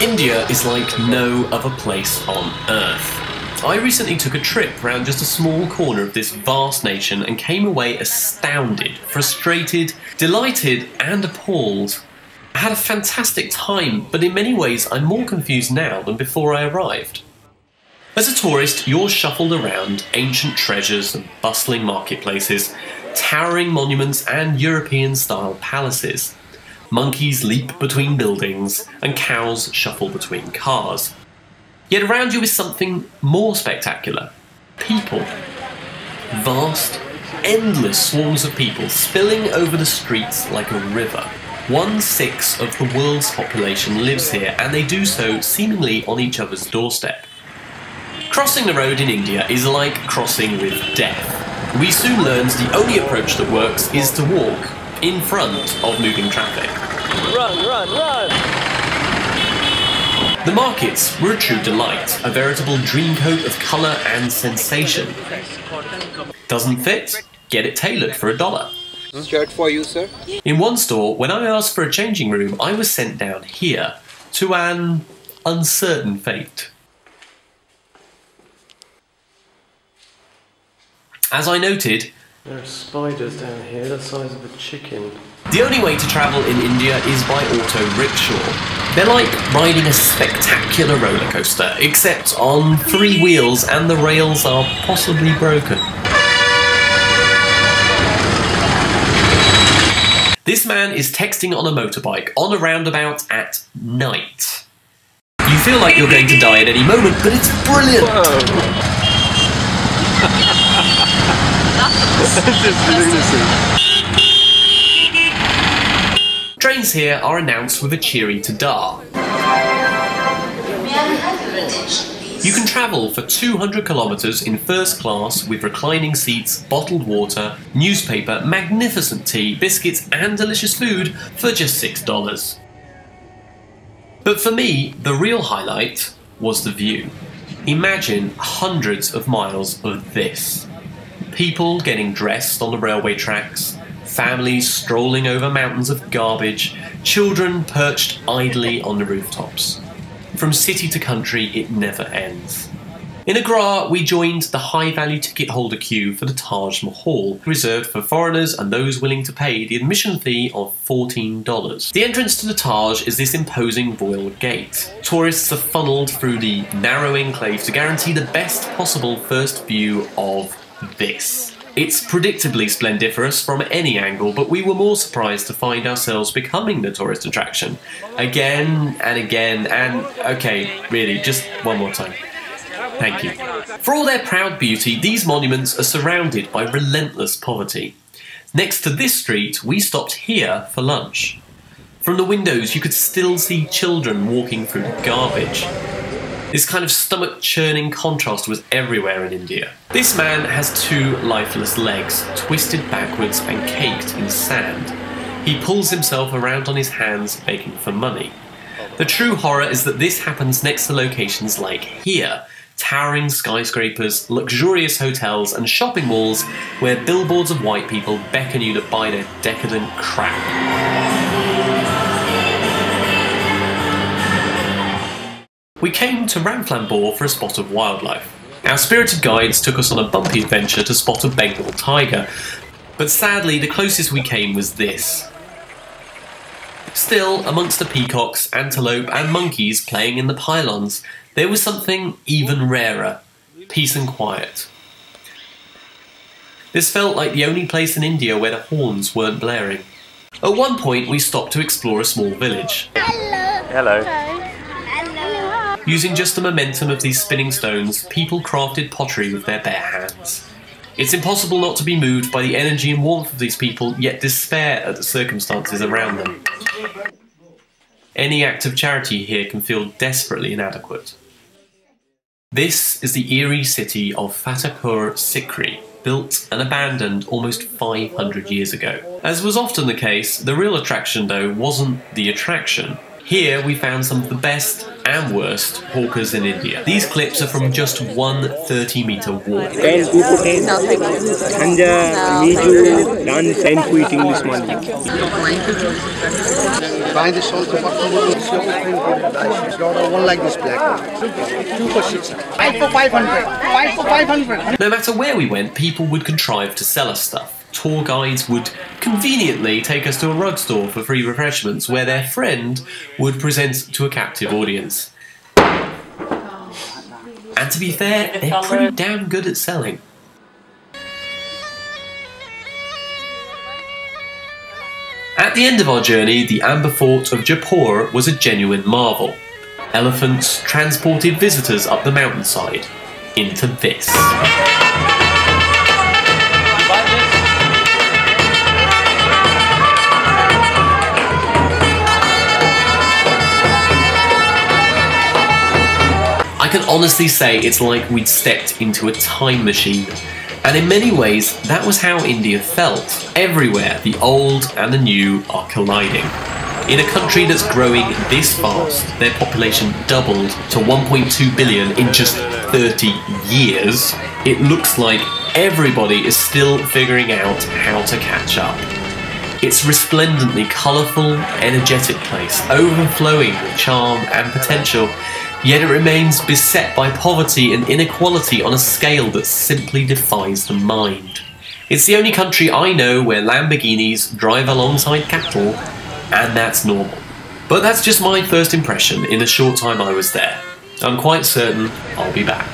India is like no other place on earth. I recently took a trip around just a small corner of this vast nation and came away astounded, frustrated, delighted and appalled. I had a fantastic time, but in many ways I'm more confused now than before I arrived. As a tourist, you're shuffled around ancient treasures and bustling marketplaces, towering monuments and European-style palaces. Monkeys leap between buildings and cows shuffle between cars. Yet around you is something more spectacular. People. Vast, endless swarms of people spilling over the streets like a river. 1/6 of the world's population lives here, and they do so seemingly on each other's doorstep. Crossing the road in India is like crossing with death. We soon learned the only approach that works is to walk in front of moving traffic. Run, run, run! The markets were a true delight, a veritable dreamcoat of colour and sensation. Doesn't fit? Get it tailored for $1. Shirt for you, sir. In one store, when I asked for a changing room, I was sent down here to an uncertain fate. As I noted, there are spiders down here the size of a chicken. The only way to travel in India is by auto rickshaw. They're like riding a spectacular roller coaster, except on 3 wheels and the rails are possibly broken. This man is texting on a motorbike on a roundabout at night. You feel like you're going to die at any moment, but it's brilliant! This is lunacy. Trains here are announced with a cheery ta-da. You can travel for 200 kilometres in first class with reclining seats, bottled water, newspaper, magnificent tea, biscuits and delicious food for just $6. But for me, the real highlight was the view. Imagine hundreds of miles of this. People getting dressed on the railway tracks, families strolling over mountains of garbage, children perched idly on the rooftops. From city to country, it never ends. In Agra, we joined the high-value ticket holder queue for the Taj Mahal, reserved for foreigners and those willing to pay the admission fee of $14. The entrance to the Taj is this imposing royal gate. Tourists are funneled through the narrow enclave to guarantee the best possible first view of this. It's predictably splendiferous from any angle, but we were more surprised to find ourselves becoming the tourist attraction. Again and again and... okay, really, just one more time. Thank you. For all their proud beauty, these monuments are surrounded by relentless poverty. Next to this street, we stopped here for lunch. From the windows, you could still see children walking through the garbage. This kind of stomach-churning contrast was everywhere in India. This man has 2 lifeless legs, twisted backwards and caked in sand. He pulls himself around on his hands, begging for money. The true horror is that this happens next to locations like here, towering skyscrapers, luxurious hotels and shopping malls where billboards of white people beckon you to buy their decadent crap. We came to Ranthambore for a spot of wildlife. Our spirited guides took us on a bumpy adventure to spot a Bengal tiger, but sadly the closest we came was this. Still, amongst the peacocks, antelope and monkeys playing in the pylons, there was something even rarer: peace and quiet. This felt like the only place in India where the horns weren't blaring. At one point we stopped to explore a small village. Hello. Using just the momentum of these spinning stones, people crafted pottery with their bare hands. It's impossible not to be moved by the energy and warmth of these people, yet despair at the circumstances around them. Any act of charity here can feel desperately inadequate. This is the eerie city of Fatehpur Sikri, built and abandoned almost 500 years ago. As was often the case, the real attraction though wasn't the attraction. Here we found some of the best and worst hawkers in India. These clips are from just one 30-meter walk. 10, 2 to 10. No, thank you. Hanja, Miju, done 10 quit English money. Buy this also one like this black. 2 for 6. 5 for 500. 5 for 500. No matter where we went, people would contrive to sell us stuff. Tour guides would conveniently take us to a rug store for free refreshments where their friend would present to a captive audience. And to be fair, they're pretty damn good at selling. At the end of our journey, the Amber Fort of Jaipur was a genuine marvel. Elephants transported visitors up the mountainside into this. I can honestly say it's like we'd stepped into a time machine. And in many ways, that was how India felt. Everywhere, the old and the new are colliding. In a country that's growing this fast, their population doubled to 1.2 billion in just 30 years, it looks like everybody is still figuring out how to catch up. It's a resplendently colourful, energetic place, overflowing with charm and potential, yet it remains beset by poverty and inequality on a scale that simply defies the mind. It's the only country I know where Lamborghinis drive alongside cattle, and that's normal. But that's just my first impression in the short time I was there. I'm quite certain I'll be back.